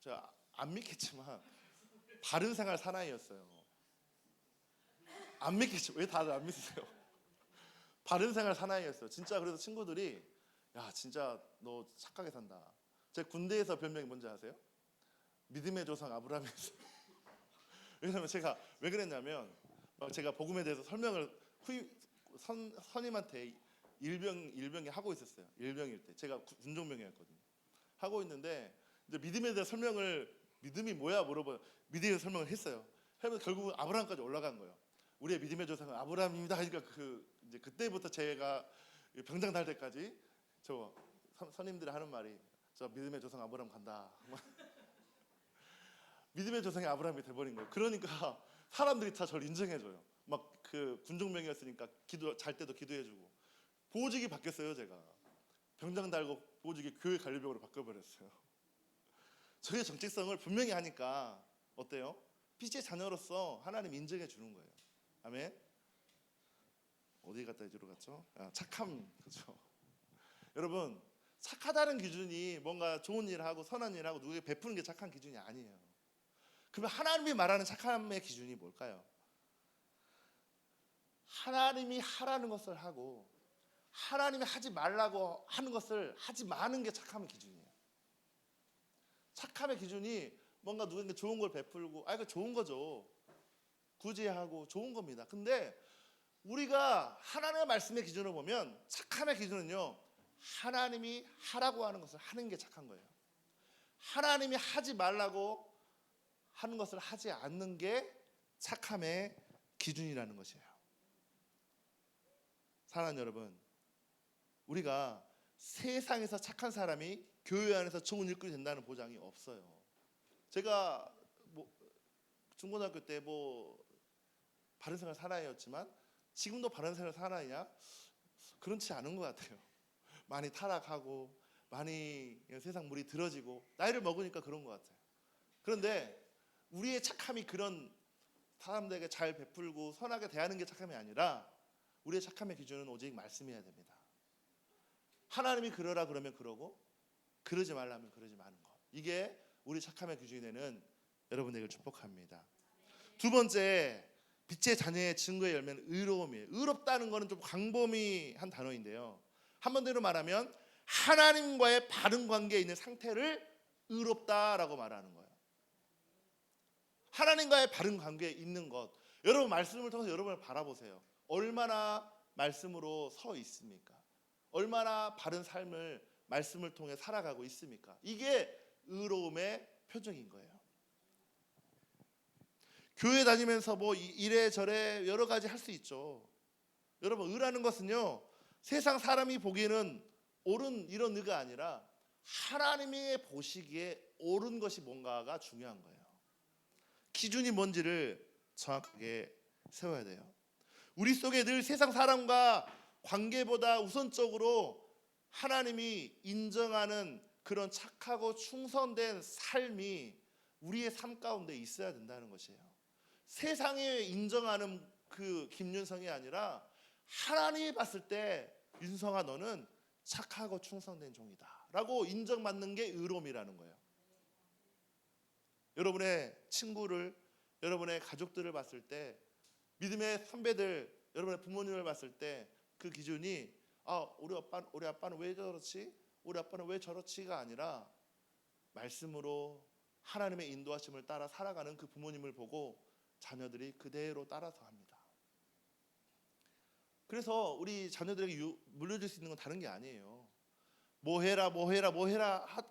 제가 안 믿겠지만 바른생활 사나이였어요. 안 믿겠죠? 왜 다들 안 믿으세요? 바른생활 사나이였어요. 진짜. 그래서 친구들이 야 진짜 너 착하게 산다. 제 군대에서 별명이 뭔지 아세요? 믿음의 조상 아브라함이었어요. 왜냐면 제가 왜 그랬냐면 제가 복음에 대해서 설명을 선임한테 일병이 하고 있었어요. 일병일 때 제가 군종병이었거든요. 하고 있는데 이제 믿음에 대한 설명을 믿음이 뭐야 물어봐요. 믿음의 설명을 했어요. 하면서 결국은 아브라함까지 올라간 거예요. 우리의 믿음의 조상은 아브라함입니다 하니까 이제 그때부터 제가 병장 달 때까지 저 선임들이 하는 말이 저 믿음의 조상 아브라함 간다. 믿음의 조상이 아브라함이 돼버린 거예요. 그러니까 사람들이 다 저를 인정해줘요. 막 그 군종병이었으니까 기도 잘 때도 기도해주고 보직이 바뀌었어요. 제가 병장 달고 보직이 교회 관리병으로 바꿔버렸어요. 저의 정체성을 분명히 하니까 어때요? 빛의 자녀로서 하나님 인정해 주는 거예요. 아멘. 어디 갔다 이리로 갔죠? 착함, 그렇죠? 여러분, 착하다는 기준이 뭔가 좋은 일을 하고 선한 일을 하고 누구에게 베푸는 게 착한 기준이 아니에요. 그러면 하나님이 말하는 착함의 기준이 뭘까요? 하나님이 하라는 것을 하고 하나님이 하지 말라고 하는 것을 하지 마는 게 착함의 기준이에요. 착함의 기준이 뭔가 누구에게 좋은 걸 베풀고 이거 좋은 거죠. 구제하고 좋은 겁니다. 근데 우리가 하나님의 말씀의 기준을 보면 착함의 기준은요, 하나님이 하라고 하는 것을 하는 게 착한 거예요. 하나님이 하지 말라고 하는 것을 하지 않는 게 착함의 기준이라는 것이에요. 사랑하는 여러분, 우리가 세상에서 착한 사람이 교회 안에서 좋은 일꾼이 된다는 보장이 없어요. 제가 중고등학교 때 바른 생활 사나이였지만 지금도 바른 생활 사나이냐? 그렇지 않은 것 같아요. 많이 타락하고 많이 세상 물이 들어지고 나이를 먹으니까 그런 것 같아요. 그런데 우리의 착함이 그런 사람들에게 잘 베풀고 선하게 대하는 게 착함이 아니라 우리의 착함의 기준은 오직 말씀이어야 됩니다. 하나님이 그러라 그러면 그러고 그러지 말라면 그러지 마는 것. 이게 우리 착함의 기준이 되는 여러분에게 축복합니다. 두 번째, 빛의 자녀의 증거의 열매는 의로움이에요. 의롭다는 것은 좀 광범위한 단어인데요. 한마디로 말하면 하나님과의 바른 관계에 있는 상태를 의롭다라고 말하는 거예요. 하나님과의 바른 관계에 있는 것. 여러분 말씀을 통해서 여러분을 바라보세요. 얼마나 말씀으로 서 있습니까? 얼마나 바른 삶을 말씀을 통해 살아가고 있습니까? 이게 의로움의 표적인 거예요. 교회 다니면서 이래저래 여러 가지 할 수 있죠. 여러분, 의라는 것은요, 세상 사람이 보기에는 옳은 이런 의가 아니라 하나님이 보시기에 옳은 것이 뭔가가 중요한 거예요. 기준이 뭔지를 정확하게 세워야 돼요. 우리 속에 늘 세상 사람과 관계보다 우선적으로 하나님이 인정하는 그런 착하고 충성된 삶이 우리의 삶 가운데 있어야 된다는 것이에요. 세상에 인정하는 그 김윤성이 아니라 하나님이 봤을 때 윤성아 너는 착하고 충성된 종이다 라고 인정받는 게 의로움이라는 거예요. 여러분의 친구를, 여러분의 가족들을 봤을 때, 믿음의 선배들, 여러분의 부모님을 봤을 때 그 기준이 우리 아빠는 왜 저렇지? 우리 아빠는 왜 저렇지가 아니라 말씀으로 하나님의 인도하심을 따라 살아가는 그 부모님을 보고 자녀들이 그대로 따라서 합니다. 그래서 우리 자녀들에게 물려줄 수 있는 건 다른 게 아니에요. 뭐 해라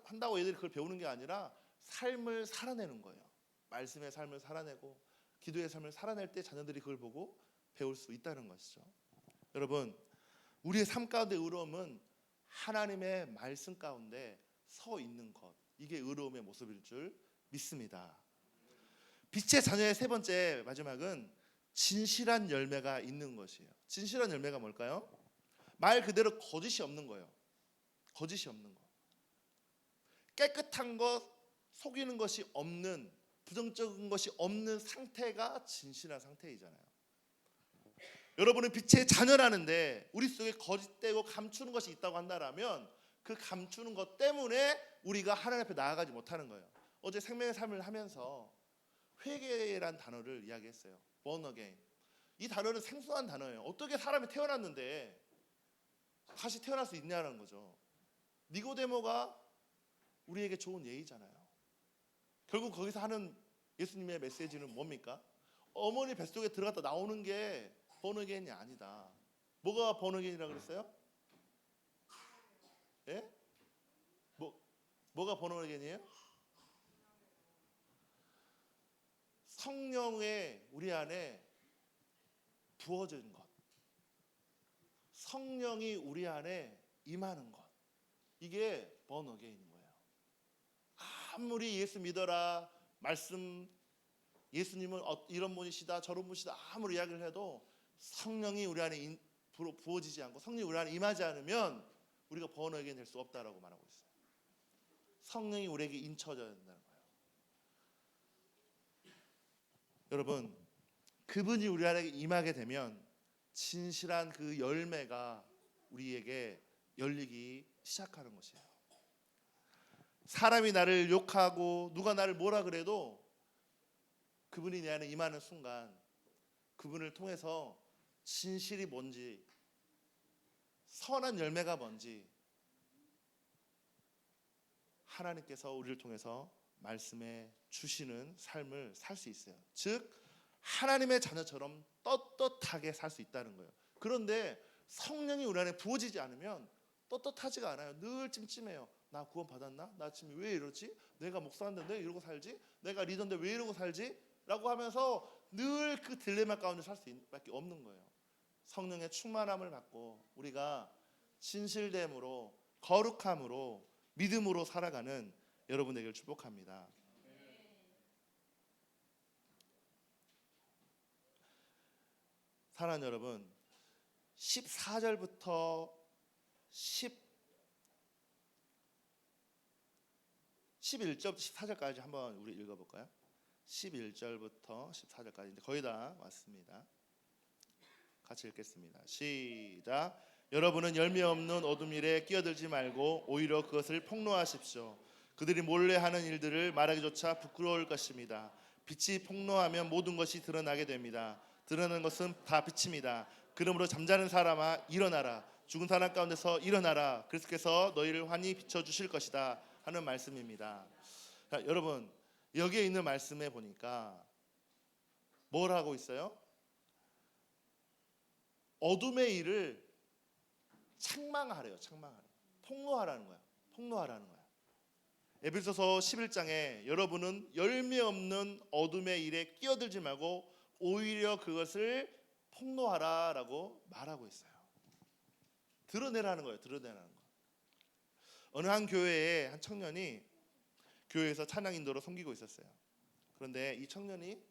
한다고 애들이 그걸 배우는 게 아니라 삶을 살아내는 거예요. 말씀의 삶을 살아내고 기도의 삶을 살아낼 때 자녀들이 그걸 보고 배울 수 있다는 것이죠. 여러분, 우리의 삶 가운데 의로움은 하나님의 말씀 가운데 서 있는 것, 이게 의로움의 모습일 줄 믿습니다. 빛의 자녀의 세 번째 마지막은 진실한 열매가 있는 것이에요. 진실한 열매가 뭘까요? 말 그대로 거짓이 없는 거예요. 거짓이 없는 것. 깨끗한 것, 속이는 것이 없는, 부정적인 것이 없는 상태가 진실한 상태이잖아요. 여러분은 빛의 자녀라는데 우리 속에 거짓되고 감추는 것이 있다고 한다면 그 감추는 것 때문에 우리가 하나님 앞에 나아가지 못하는 거예요. 어제 생명의 삶을 하면서 회개란 단어를 이야기했어요. born again. 이 단어는 생소한 단어예요. 어떻게 사람이 태어났는데 다시 태어날 수 있냐는 거죠. 니고데모가 우리에게 좋은 예의잖아요. 결국 거기서 하는 예수님의 메시지는 뭡니까? 어머니 뱃속에 들어갔다 나오는 게 born again이 아니다. 뭐가 born again이라고 그랬어요? 예? 뭐가 born again이에요? 성령의 우리 안에 부어진 것, 성령이 우리 안에 임하는 것, 이게 born again인 거예요. 아무리 예수 믿어라, 말씀, 예수님은 이런 분이시다 저런 분이시다 아무리 이야기를 해도 성령이 우리 안에 부어지지 않고 성령이 우리 안에 임하지 않으면 우리가 born again 될 수 없다라고 말하고 있어요. 성령이 우리에게 인쳐져야 된다는 거예요. 여러분, 그분이 우리 안에 임하게 되면 진실한 그 열매가 우리에게 열리기 시작하는 것이에요. 사람이 나를 욕하고 누가 나를 뭐라 그래도 그분이 내 안에 임하는 순간 그분을 통해서 진실이 뭔지, 선한 열매가 뭔지 하나님께서 우리를 통해서 말씀해 주시는 삶을 살 수 있어요. 즉 하나님의 자녀처럼 떳떳하게 살 수 있다는 거예요. 그런데 성령이 우리 안에 부어지지 않으면 떳떳하지가 않아요. 늘 찜찜해요. 나 구원 받았나? 나 지금 왜 이러지? 내가 목사인데 왜 이러고 살지? 내가 리더인데 왜 이러고 살지? 라고 하면서 늘 그 딜레마 가운데 살 수밖에 없는 거예요. 성령의 충만함을 받고 우리가 진실됨으로, 거룩함으로, 믿음으로 살아가는 여러분 되기를 축복합니다. 사랑하는 여러분, 14절부터 11절 14절까지 한번 우리 읽어볼까요? 11절부터 14절까지 이제 거의 다 왔습니다. 같이 읽겠습니다. 시작. 여러분은 열매 없는 어둠 일에 끼어들지 말고 오히려 그것을 폭로하십시오. 그들이 몰래 하는 일들을 말하기조차 부끄러울 것입니다. 빛이 폭로하면 모든 것이 드러나게 됩니다. 드러나는 것은 다 빛입니다. 그러므로 잠자는 사람아 일어나라. 죽은 사람 가운데서 일어나라. 그리스도께서 너희를 환히 비춰주실 것이다 하는 말씀입니다. 자, 여러분 여기에 있는 말씀에 보니까 뭘 하고 있어요? 어둠의 일을 책망하래요. 책망하래요. 폭로하라는 거야. 폭로하라는 거야. 에베소서 11장에 여러분은 열매 없는 어둠의 일에 끼어들지 말고 오히려 그것을 폭로하라라고 말하고 있어요. 드러내라는 거예요. 드러내라는 거. 어느 한 교회에 한 청년이 교회에서 찬양 인도로 섬기고 있었어요. 그런데 이 청년이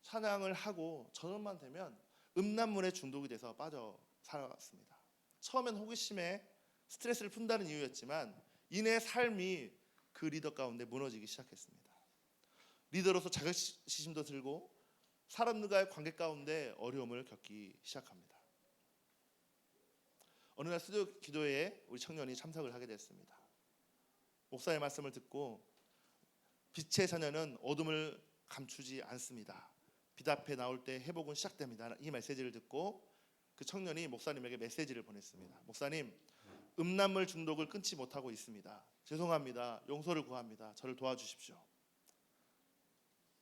찬양을 하고 저녁만 되면 음란물에 중독이 돼서 빠져 살아갔습니다. 처음엔 호기심에 스트레스를 푼다는 이유였지만 이내 삶이 그 리더 가운데 무너지기 시작했습니다. 리더로서 자격지심도 들고 사람들과의 관계 가운데 어려움을 겪기 시작합니다. 어느 날 스튜디오 기도회에 우리 청년이 참석을 하게 됐습니다. 목사의 말씀을 듣고 빛의 자녀는 어둠을 감추지 않습니다. 빛 앞에 나올 때 회복은 시작됩니다. 이 메시지를 듣고 그 청년이 목사님에게 메시지를 보냈습니다. 목사님, 음란물 중독을 끊지 못하고 있습니다. 죄송합니다. 용서를 구합니다. 저를 도와주십시오.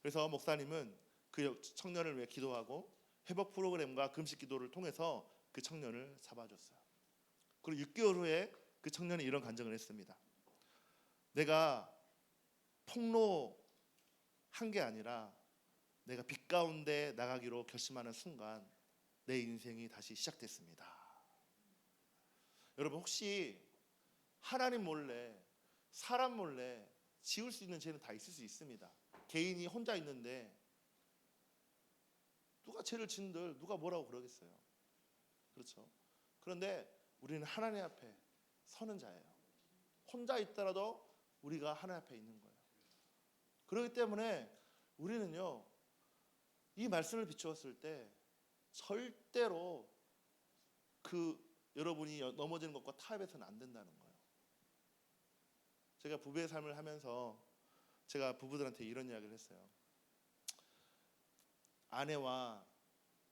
그래서 목사님은 그 청년을 위해 기도하고 회복 프로그램과 금식 기도를 통해서 그 청년을 잡아줬어요. 그리고 6개월 후에 그 청년이 이런 간증을 했습니다. 내가 폭로한 게 아니라 내가 빛 가운데 나가기로 결심하는 순간 내 인생이 다시 시작됐습니다. 여러분 혹시 하나님 몰래 사람 몰래 지울 수 있는 죄는 다 있을 수 있습니다. 개인이 혼자 있는데 누가 죄를 짓는들 누가 뭐라고 그러겠어요. 그렇죠. 그런데 우리는 하나님 앞에 서는 자예요. 혼자 있더라도 우리가 하나님 앞에 있는 거예요. 그렇기 때문에 우리는요 이 말씀을 비추었을 때 절대로 그 여러분이 넘어지는 것과 타협해서는 안 된다는 거예요. 제가 부부의 삶을 하면서 제가 부부들한테 이런 이야기를 했어요. 아내와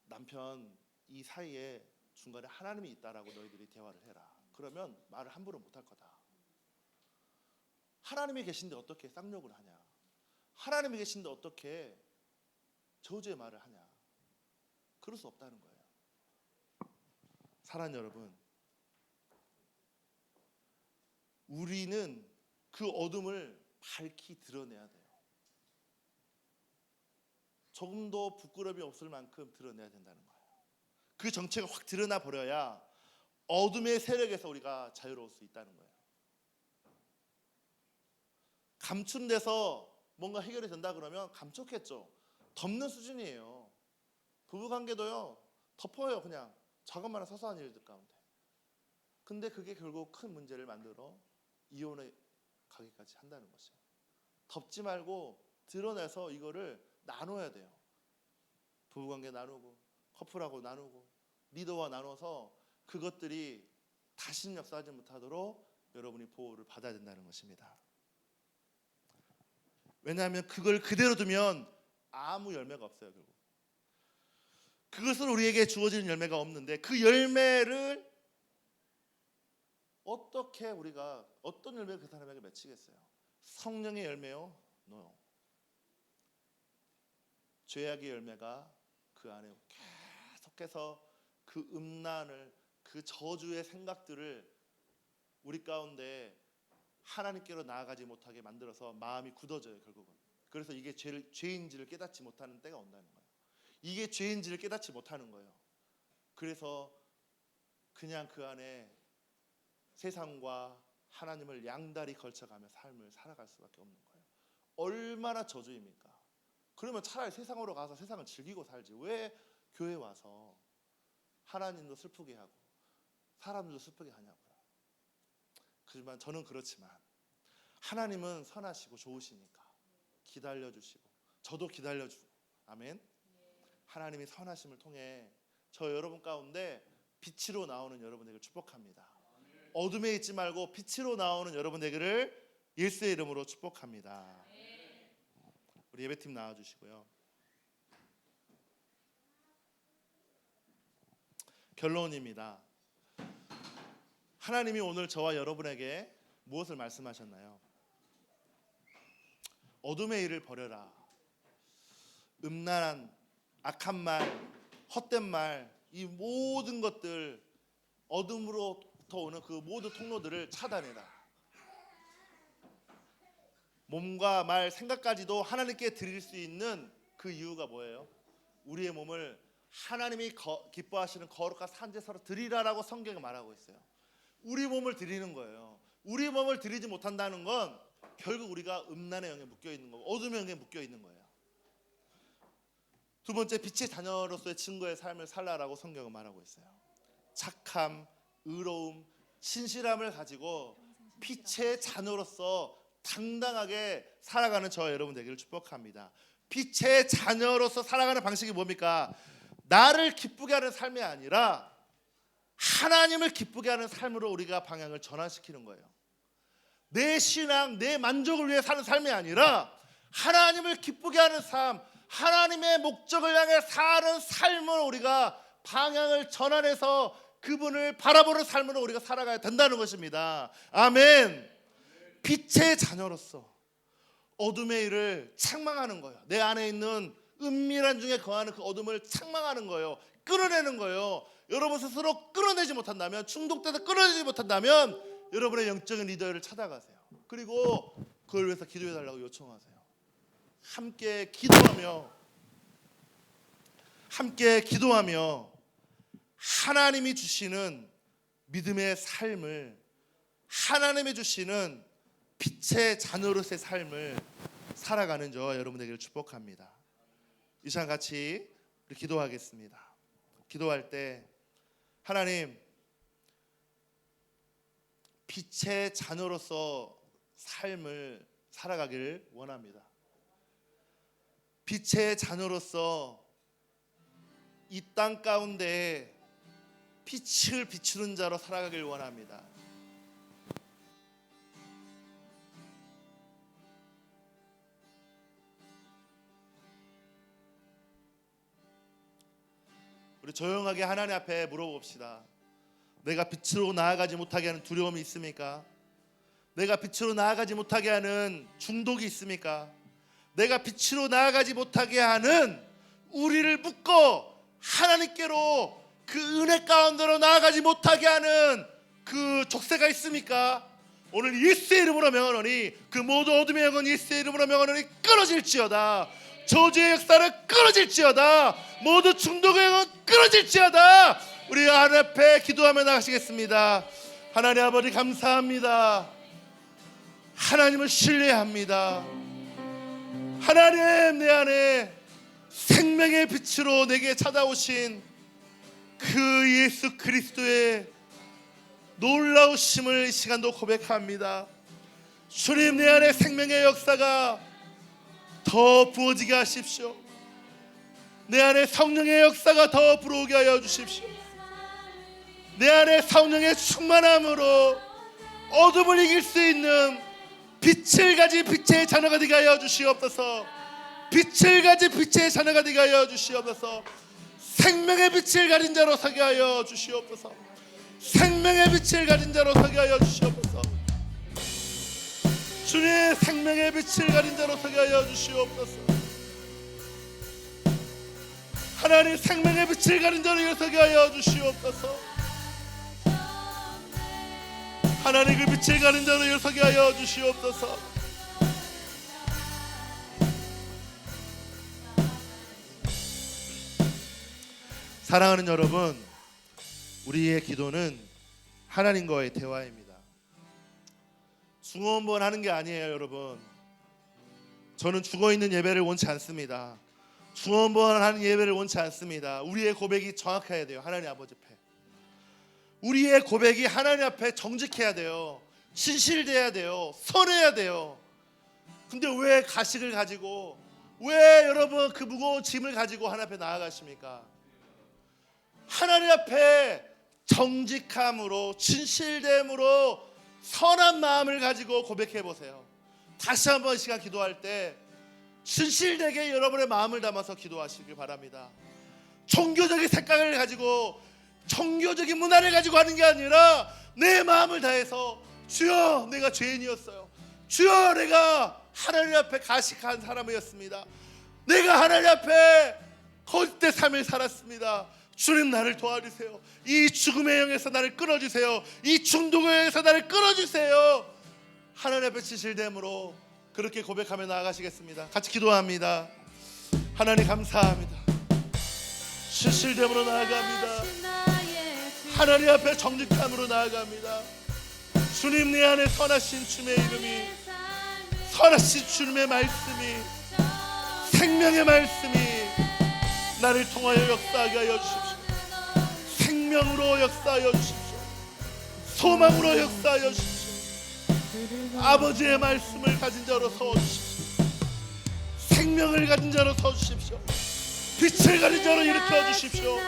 남편 이 사이에 중간에 하나님이 있다라고 너희들이 대화를 해라. 그러면 말을 함부로 못할 거다. 하나님이 계신데 어떻게 쌍욕을 하냐. 하나님이 계신데 어떻게 저주의 말을 하냐. 그럴 수 없다는 거예요. 사랑하는 여러분, 우리는 그 어둠을 밝히 드러내야 돼요. 조금도 부끄러움이 없을 만큼 드러내야 된다는 거예요. 그 정체가 확 드러나 버려야 어둠의 세력에서 우리가 자유로울 수 있다는 거예요. 감춘 데서 뭔가 해결이 된다 그러면 감췄겠죠. 덮는 수준이에요. 부부관계도요, 덮어요. 그냥 작은마나 사소한 일들 가운데. 근데 그게 결국 큰 문제를 만들어 이혼에 가기까지 한다는 것이에요. 덮지 말고 드러내서 이거를 나눠야 돼요. 부부관계 나누고, 커플하고 나누고, 리더와 나눠서 그것들이 다시는 역사하지 못하도록 여러분이 보호를 받아야 된다는 것입니다. 왜냐하면 그걸 그대로 두면 아무 열매가 없어요. 결국 그것은 우리에게 주어지는 열매가 없는데, 그 열매를 어떻게 우리가 어떤 열매를 그 사람에게 맺히겠어요? 성령의 열매요? No. 죄악의 열매가 그 안에 계속해서 그 음란을, 그 저주의 생각들을 우리 가운데 하나님께로 나아가지 못하게 만들어서 마음이 굳어져요. 결국은. 그래서 이게 죄인지를 깨닫지 못하는 때가 온다는 거예요. 이게 죄인지를 깨닫지 못하는 거예요. 그래서 그냥 그 안에 세상과 하나님을 양다리 걸쳐가며 삶을 살아갈 수밖에 없는 거예요. 얼마나 저주입니까? 그러면 차라리 세상으로 가서 세상을 즐기고 살지, 왜 교회 와서 하나님도 슬프게 하고 사람들도 슬프게 하냐고요. 하지만 저는 그렇지만 하나님은 선하시고 좋으시니까 기다려주시고, 저도 기다려주고, 아멘. 하나님이 선하심을 통해 저 여러분 가운데 빛으로 나오는 여러분에게 축복합니다. 어둠에 있지 말고 빛으로 나오는 여러분에게를 예수의 이름으로 축복합니다. 우리 예배팀 나와주시고요. 결론입니다. 하나님이 오늘 저와 여러분에게 무엇을 말씀하셨나요? 어둠의 일을 버려라. 음란한 악한 말, 헛된 말, 이 모든 것들, 어둠으로부터 오는 그 모든 통로들을 차단해라. 몸과 말, 생각까지도 하나님께 드릴 수 있는 그 이유가 뭐예요? 우리의 몸을 하나님이 기뻐하시는 거룩한 산제사로 드리라라고 성경에 말하고 있어요. 우리 몸을 드리는 거예요. 우리 몸을 드리지 못한다는 건 결국 우리가 음란의 영에 묶여 있는 거고, 어둠의 영에 묶여 있는 거예요. 두 번째, 빛의 자녀로서의 증거의 삶을 살라라고 성경은 말하고 있어요. 착함, 의로움, 신실함을 가지고 빛의 자녀로서 당당하게 살아가는 저와 여러분 되기를 축복합니다. 빛의 자녀로서 살아가는 방식이 뭡니까? 나를 기쁘게 하는 삶이 아니라 하나님을 기쁘게 하는 삶으로 우리가 방향을 전환시키는 거예요. 내 신앙, 내 만족을 위해 사는 삶이 아니라 하나님을 기쁘게 하는 삶, 하나님의 목적을 향해 사는 삶으로 우리가 방향을 전환해서 그분을 바라보는 삶으로 우리가 살아가야 된다는 것입니다. 아멘. 빛의 자녀로서 어둠의 일을 책망하는 거예요. 내 안에 있는 은밀한 중에 거하는 그 어둠을 책망하는 거예요. 끌어내는 거예요. 여러분 스스로 끌어내지 못한다면, 중독돼서 끌어내지 못한다면 여러분의 영적인 리더를 찾아가세요. 그리고 그걸 위해서 기도해달라고 요청하세요. 함께 기도하며 하나님이 주시는 믿음의 삶을, 하나님이 주시는 빛의 자녀로서의 삶을 살아가는 저 여러분에게 축복합니다. 이 시간 같이 우리 기도하겠습니다. 기도할 때 하나님, 빛의 자녀로서 삶을 살아가기를 원합니다. 빛의 자녀로서 이 땅 가운데 빛을 비추는 자로 살아가길 원합니다. 우리 조용하게 하나님 앞에 물어봅시다. 내가 빛으로 나아가지 못하게 하는 두려움이 있습니까? 내가 빛으로 나아가지 못하게 하는 중독이 있습니까? 내가 빛으로 나아가지 못하게 하는, 우리를 묶어 하나님께로 그 은혜 가운데로 나아가지 못하게 하는 그 족쇄가 있습니까? 오늘 예수의 이름으로 명하노니 그 모든 어둠의 영은 예수의 이름으로 명하노니 끊어질지어다. 저주의 역사는 끊어질지어다. 모두 중독의 영은 끊어질지어다. 우리 하나님 앞에 기도하며 나가시겠습니다. 하나님 아버지 감사합니다. 하나님을 신뢰합니다. 하나님, 내 안에 생명의 빛으로 내게 찾아오신 그 예수 그리스도의 놀라우심을 이 시간도 고백합니다. 주님, 내 안에 생명의 역사가 더 부어지게 하십시오. 내 안에 성령의 역사가 더 불어오게 하여 주십시오. 내 안에 성령의 충만함으로 어둠을 이길 수 있는 빛을 가진 빛의 자녀가 되게 하여 주시옵소서. 빛을 가진 빛의 자녀가 되게 하여 주시옵소서. 생명의 빛을 가진 자로 서게 하여 주시옵소서. 생명의 빛을 가진 자로 서게 하여 주시옵소서. 주님, 생명의 빛을 가진 자로 서게 하여 주시옵소서. 하나님, 생명의 빛을 가진 자로 서게 하여 주시옵소서. 하나님, 그 빛을 가진 자로 서게 하여 주시옵소서. 사랑하는 여러분, 우리의 기도는 하나님과의 대화입니다. 중언부언 하는 게 아니에요. 여러분, 저는 죽어있는 예배를 원치 않습니다. 중언부언하는 예배를 원치 않습니다. 우리의 고백이 정확해야 돼요. 하나님 아버지 앞에 우리의 고백이 하나님 앞에 정직해야 돼요. 진실돼야 돼요. 선해야 돼요. 근데 왜 가식을 가지고, 왜 여러분 그 무거운 짐을 가지고 하나님 앞에 나아가십니까? 하나님 앞에 정직함으로, 진실됨으로, 선한 마음을 가지고 고백해 보세요. 다시 한번 시간 기도할 때 진실되게 여러분의 마음을 담아서 기도하시길 바랍니다. 종교적인 색깔을 가지고, 종교적인 문화를 가지고 하는 게 아니라 내 마음을 다해서, 주여, 내가 죄인이었어요. 주여, 내가 하나님 앞에 가식한 사람이었습니다. 내가 하나님 앞에 거짓된 삶을 살았습니다. 주님, 나를 도와주세요. 이 죽음의 영에서 나를 끌어주세요. 이 중독의 영에서 나를 끌어주세요. 하나님 앞에 진실됨으로 그렇게 고백하며 나아가시겠습니다. 같이 기도합니다. 하나님 감사합니다. 진실됨으로 나아갑니다. 하나님 앞에 정직함으로 나아갑니다. 주님, 내 안에 선하신 주님의 이름이, 선하신 주님의 말씀이, 생명의 말씀이 나를 통하여 역사하게 하여 주십시오. 생명으로 역사하여 주십시오. 소망으로 역사하여 주십시오. 아버지의 말씀을 가진 자로 서주십시오. 생명을 가진 자로 서주십시오. 빛을 가진 자로 일으켜 주십시오.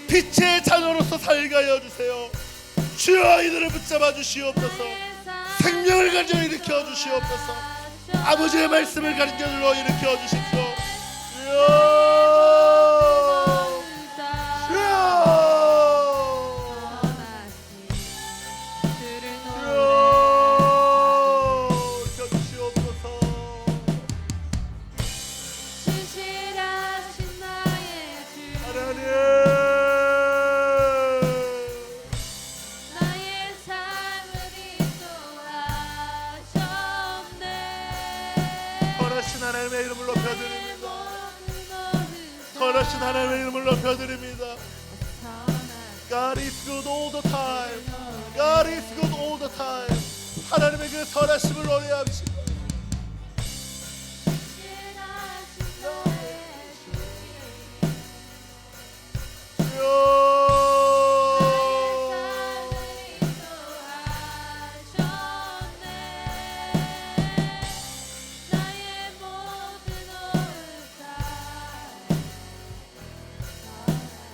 빛의 자녀로서 살게 하여 주세요. 주여, 이들을 붙잡아 주시옵소서. 생명을 가진 자로 일으켜 주시옵소서. 아버지의 말씀을 가진 자로 일으켜 주십시오. 주여, 하나님의 이름을 높여드립니다. 선하신 하나님의 이름을 높여드립니다. God is good all the time. God is good all the time. 하나님의 그 선하심을 노래합시다.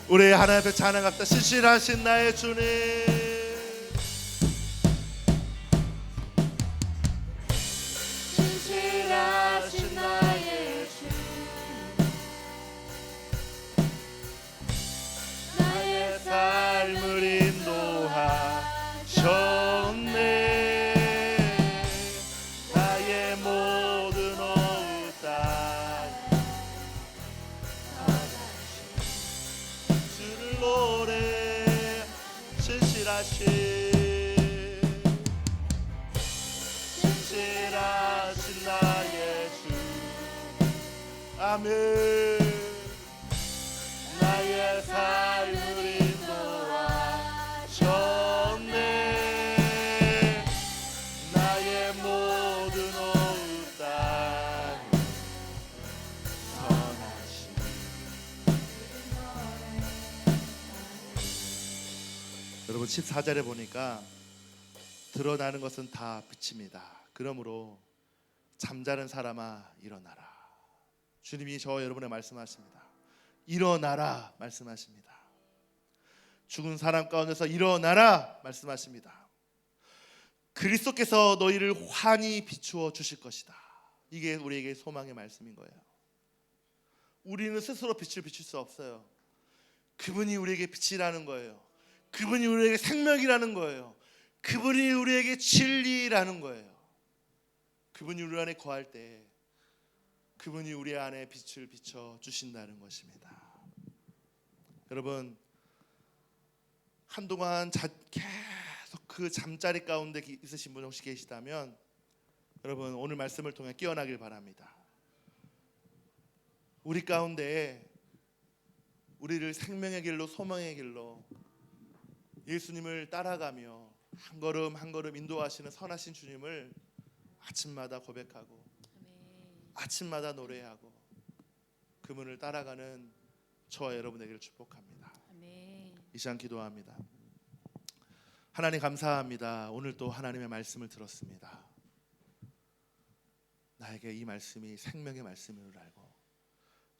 우리 하나님 앞에 찬양합시다. 신실하신 나의 주님, 신실하신 나의 주, 나의 삶을 인도하셨네. 나의 모든 오후 땅 노래. 신실하신 나의 주, 아멘. 나의 삶을 인도하셨네. 나의 모든 오후 땅 선하신. 여러분 14절에 보니까 드러나는 것은 다 빛입니다. 그러므로 잠자는 사람아 일어나라. 주님이 저와 여러분에 말씀하십니다. 일어나라 말씀하십니다. 죽은 사람 가운데서 일어나라 말씀하십니다. 그리스도께서 너희를 환히 비추어 주실 것이다. 이게 우리에게 소망의 말씀인 거예요. 우리는 스스로 빛을 비출 수 없어요. 그분이 우리에게 빛이라는 거예요. 그분이 우리에게 생명이라는 거예요. 그분이 우리에게 진리라는 거예요. 그분이 우리 안에 거할 때 그분이 우리 안에 빛을 비춰 주신다는 것입니다. 여러분 한동안 계속 그 잠자리 가운데 있으신 분 혹시 계시다면 여러분 오늘 말씀을 통해 깨어나길 바랍니다. 우리 가운데 우리를 생명의 길로 소망의 길로 예수님을 따라가며 한 걸음 한 걸음 인도하시는 선하신 주님을 아침마다 고백하고 아침마다 노래하고 그분을 따라가는 저와 여러분에게를 축복합니다. 이 시간 기도합니다. 하나님 감사합니다. 오늘 또 하나님의 말씀을 들었습니다. 나에게 이 말씀이 생명의 말씀인 줄 알고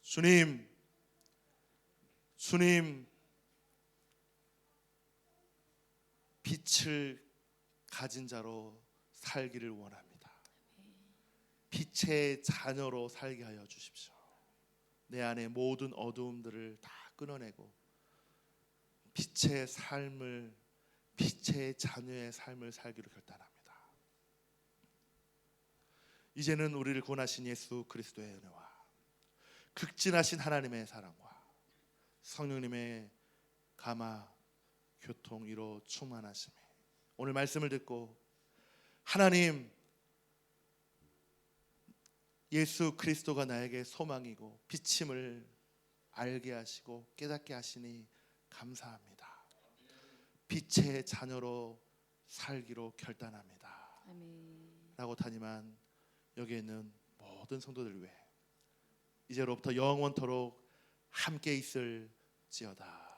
주님 빛을 가진 자로 살기를 원합니다. 빛의 자녀로 살게 하여 주십시오. 내 안에 모든 어두움들을 다 끊어내고 빛의 삶을, 빛의 자녀의 삶을 살기로 결단합니다. 이제는 우리를 구원하신 예수 그리스도의 은혜와 극진하신 하나님의 사랑과 성령님의 감화 교통 이로 충만하심에 오늘 말씀을 듣고 하나님 예수 그리스도가 나에게 소망이고 빛임을 알게 하시고 깨닫게 하시니 감사합니다. 빛의 자녀로 살기로 결단합니다. 라고 타니만 여기에 있는 모든 성도들 위해 이제로부터 영원토록 함께 있을지어다.